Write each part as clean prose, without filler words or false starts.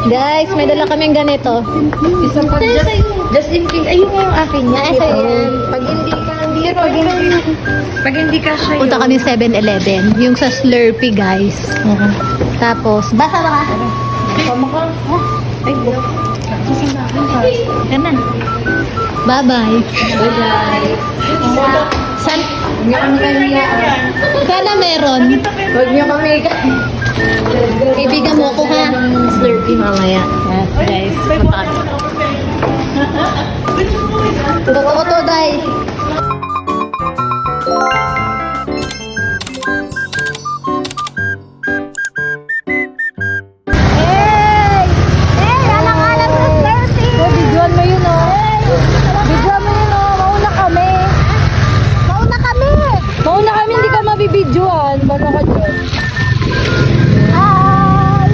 Guys, may dala kaming ganito. Isa pa, just in case. Ayun nga yung akin niya. Nasa yan. Pag hindi ka siya Punta kami 7-Eleven. Yung sa Slurpee, guys. Tapos, basa ba ka? Tama ka. Ay, Yan na. Bye-bye. bye-bye. Sana meron. Huwag niyo kami Kaibigan mo ako, ha? Slurpee mamaya. Yes, guys. Punta kami. Totoo ko to, guys. Hey! Hey! Alang-alang sa Slurpee! Bidyoan mo yun, oh. Bidyoan mo yun, oh. Mauna kami. Mauna kami! Mauna kami, hindi ka mabibidyoan. Baka ka dyan. Hi!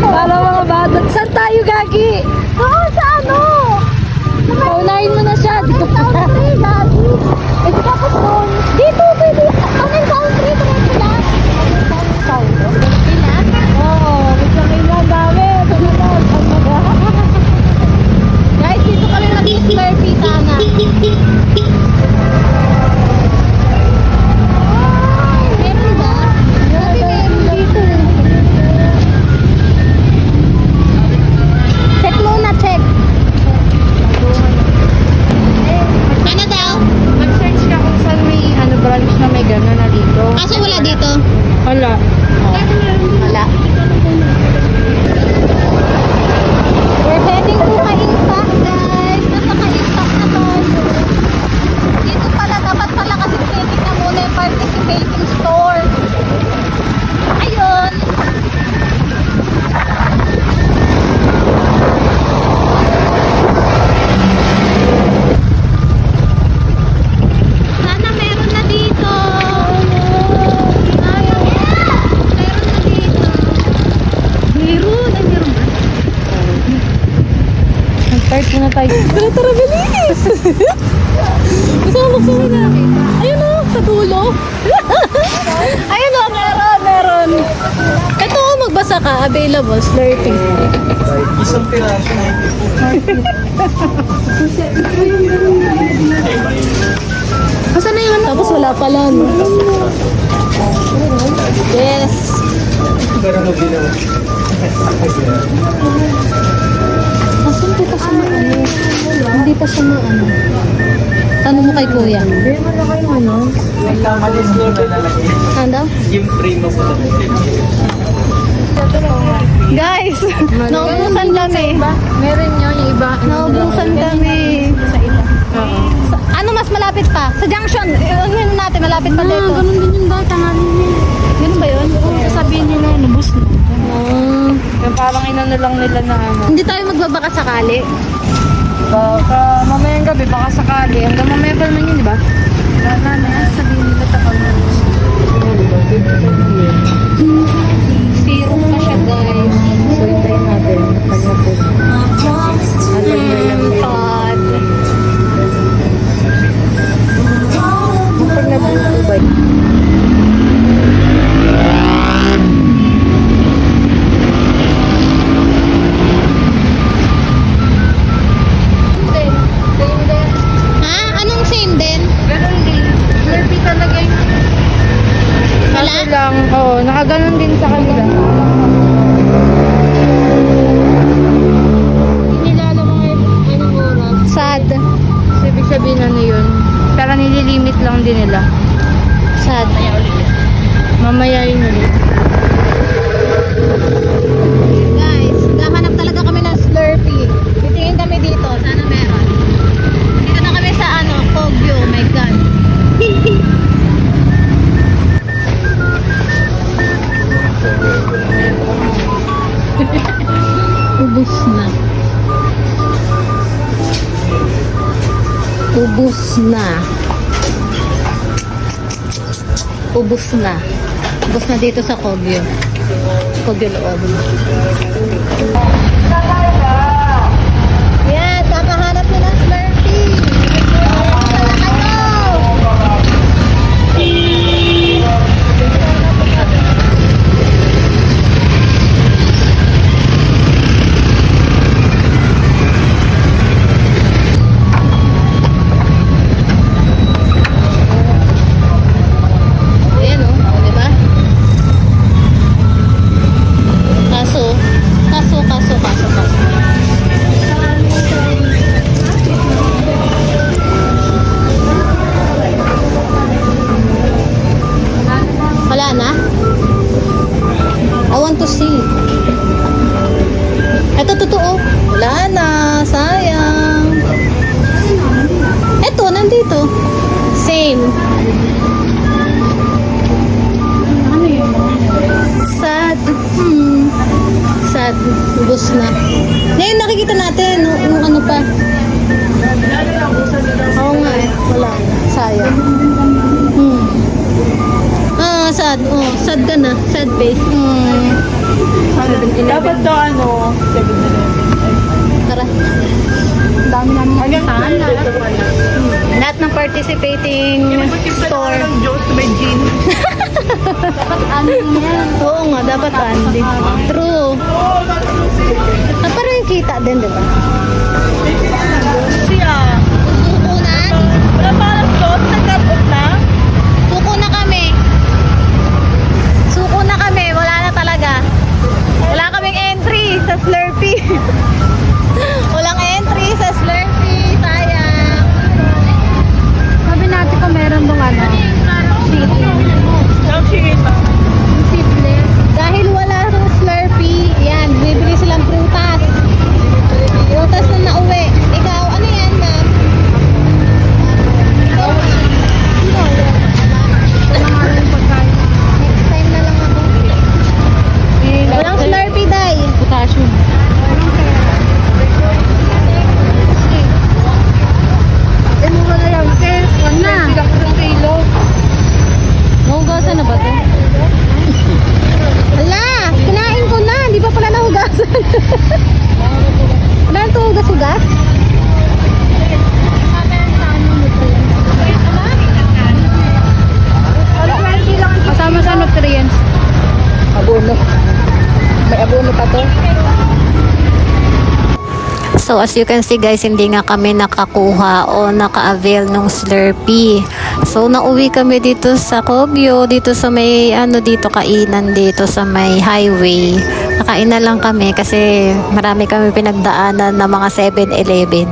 Para mga bata. Saan tayo, Gagi? Oo, sa ano? Paunahin mo na siya. Dito pa. Country, Gabi. Eh, di tapos doon. Dito, pwede. Kaming country, tuloy na. Country? Oo, gusto mo yun lang. Dami. Guys, dito kami mag-Slurpee sana. Meron ba? Sabi meron dito. Check muna, check. Ano daw? Mag-search ka kung saan may branch na may gano'n na dito. Kaso wala dito. Wala. Wala. We're heading to Ka-Impact, guys. Nasa Ka-Impact na tayo. Dito pala, dapat pala kasi titignan muna yung participating store. Ayun. Sana meron na dito. Ayun. Meron na dito. Meron. Ay, meron ba? Mag-start muna tayo. Tara, bilis! Kasama na. Ayun o, sa dulo. Ayun o, meron. Ito o, magbasa ka. Available, Slurpee. Isang piraso na Asan na yun? Tapos wala pala, no? Yes. pero mabila. Asan po pa siya maano? Hindi pa siya maano. Tanong mo kay kuya. Hindi mo na kayo ano? May kamalis ko na lalaki. Ano? Yung primo ko na. Guys, naubusan kami. Meron yun, yung iba. Naubusan kami. Sa iba. Oo. Ano mas malapit pa? Sa junction. Ano yun natin? Malapit pa dito. Ganun din yung dahil tanganin niya. Ganun ba yun? Kung sasabihin nila, nubos na. Yung parang inano lang nila na ano. Hindi tayo magbabaka sakali. Baka mamayang gabi, baka sakali. Hanggang mamaya pa naman yun, di ba? Wala na yan, sabihin nila tapos nubos. Zero pa siya, guys. So, hintayin natin. Pag-napos. Thought. Pag-napos ba? Ha? Anong same din? Ganun din. Slurpee talaga yung Wala? kaso lang. Oo, nakaganon din sa kanila. Hindi nila alam anong oras. Sad. So, ibig sabihin ano yun. Pero nililimit lang din nila. Sad. Mamaya yun ulit. Guys, nahanap talaga kami ng Slurpee. Titingin kami dito. Sana meron. Dito na kami sa ano, Kogyo. Oh my God. Ubus na. Ubus na. Ubus na. Ubus na dito sa Kogyo. Kogyo loob. Yes, kakahanap nila ng Slurpee. Wala kayo. to see. Ito totoo. Wala na. Sayang. Ito, nandito. Same. Ano yun? Sad. Sad. Ubus na. Ngayon nakikita natin nung ano pa. Oo nga eh. Wala na. Sayang. Sad. Oh, sad ka na. Sad face. Dapat daw ano, 7-Eleven. Tara. Dami namin hanggang Lahat ng participating store. Joe's to my jean. Oo nga, dapat Andy. True. Parang yung kita din, di ba? Siya. Suko na? Wala pa alas 2, nag-cut na. Suko na kami. Suko na kami. Wala na talaga. Wala kaming entry sa Slurpee. Walang entry sa Slurpee. Sayang. Sabi natin kung meron dong ano. Dahil wala ng Slurpee, yan, bibili silang prutas. Prutas na nauwi. Ikaw, ano yan, ma'am? Ikaw, next time na lang ako. Walang Slurpee, day. Potassium. Mura na lang, sis. Wag na. Sigang ng kilo. Nahugasan na ba ito? Hala, kinain ko na. Hindi pa pala nahugasan. Meron ito hugas-hugas? Kasama sa nutrients. Abono. May abono pa to. So as you can see guys, hindi nga kami nakakuha o naka-avail ng Slurpee. So nauwi kami dito sa Kogyo, dito sa may dito kainan dito sa may highway. Nakain na lang kami kasi marami kami pinagdaanan ng mga 7-Eleven.